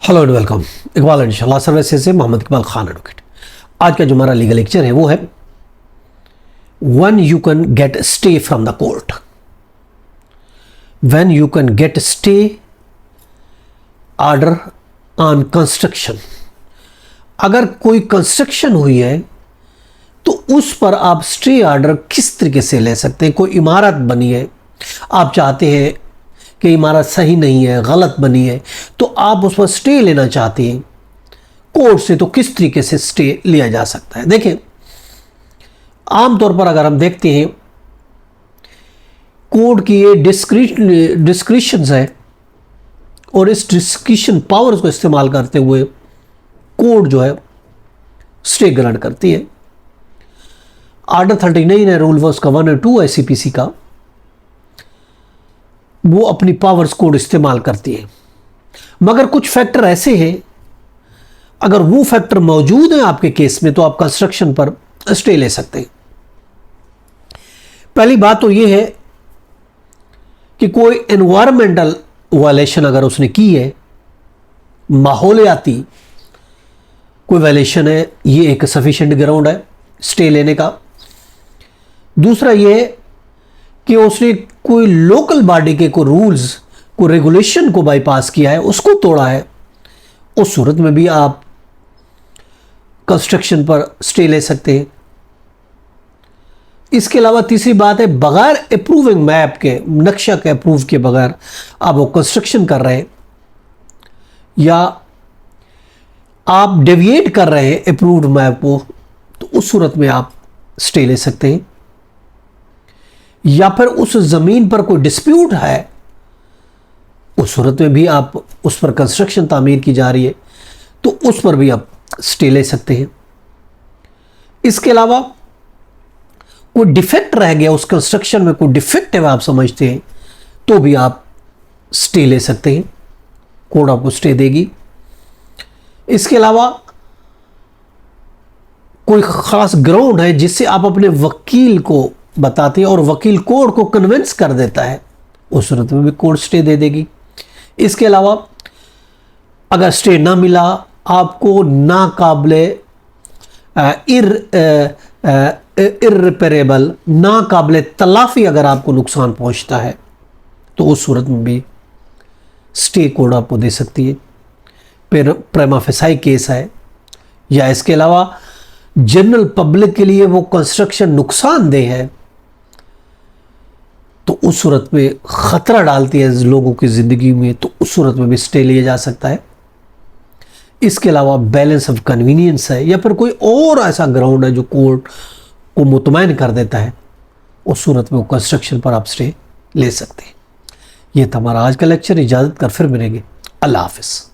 Hello and welcome. Iqbal इंशाल्लाह services से Mohammad Iqbal Khan advocate. आज का जो हमारा लीगल लेक्चर है वो है when you can get stay from the court. When you can get stay order on construction. अगर कोई कंस्ट्रक्शन हुई है तो उस पर आप स्टे ऑर्डर किस तरीके से ले सकते हैं। कोई इमारत बनी है, आप चाहते हैं कि इमारत सही नहीं है, गलत बनी है, तो आप उस पर स्टे लेना चाहते हैं कोर्ट से, तो किस तरीके से स्टे लिया जा सकता है। देखिए, आमतौर पर अगर हम देखते हैं कोर्ट की ये डिस्क्रिशंस है और इस डिस्क्रिशन पावर्स को इस्तेमाल करते हुए कोर्ट जो है स्टे ग्रांट करती है। ऑर्डर 39 है, रूल वर्स का 1 और 2 है सीपीसी का, वो अपनी पावर्स कोड इस्तेमाल करती है। मगर कुछ फैक्टर ऐसे हैं, अगर वो फैक्टर मौजूद है आपके केस में तो आप कंस्ट्रक्शन पर स्टे ले सकते हैं। पहली बात तो ये है कि कोई एनवायरमेंटल वायलेशन अगर उसने की है, माहौलियाती कोई वायलेशन है, ये एक सफिशिएंट ग्राउंड है स्टे लेने का। दूसरा ये है कि उसने कोई लोकल बॉडी के कोई रूल्स को रेगुलेशन को बाईपास किया है, उसको तोड़ा है, उस सूरत में भी आप कंस्ट्रक्शन पर स्टे ले सकते हैं। इसके अलावा तीसरी बात है, बगैर अप्रूविंग मैप के, नक्शा के अप्रूव के बगैर आप वो कंस्ट्रक्शन कर रहे हैं या आप डेविएट कर रहे हैं अप्रूव्ड मैप को, तो उस सूरत में आप स्टे ले सकते हैं। या फिर उस जमीन पर कोई डिस्प्यूट है, उस सूरत में भी आप उस पर कंस्ट्रक्शन तामीर की जा रही है तो उस पर भी आप स्टे ले सकते हैं। इसके अलावा कोई डिफेक्ट रह गया, उस कंस्ट्रक्शन में कोई डिफेक्ट है आप समझते हैं, तो भी आप स्टे ले सकते हैं, कोर्ट आपको स्टे देगी। इसके अलावा कोई खास ग्राउंड है जिससे आप अपने वकील को बताते हैं और वकील कोर्ट को कन्विंस कर देता है, उस सूरत में भी कोर्ट स्टे दे देगी। इसके अलावा अगर स्टे ना मिला, आपको नाकाबिले इर्रिपेरेबल, नाकाबिले तलाफी अगर आपको नुकसान पहुंचता है, तो उस सूरत में भी स्टे कोर्ट आपको दे सकती है। फिर प्रिमा फेसाई केस है, या इसके अलावा जनरल पब्लिक के लिए वो कंस्ट्रक्शन नुकसानदेह है, तो उस सूरत में खतरा डालती है लोगों की ज़िंदगी में, तो उस सूरत में भी स्टे लिया जा सकता है। इसके अलावा बैलेंस ऑफ कन्वीनियंस है, या फिर कोई और ऐसा ग्राउंड है जो कोर्ट को मुतमईन कर देता है, उस सूरत में वो कंस्ट्रक्शन पर आप स्टे ले सकते हैं। ये था हमारा आज का लेक्चर। इजाज़त कर फिर मिलेंगे। अल्लाह हाफ़िज़।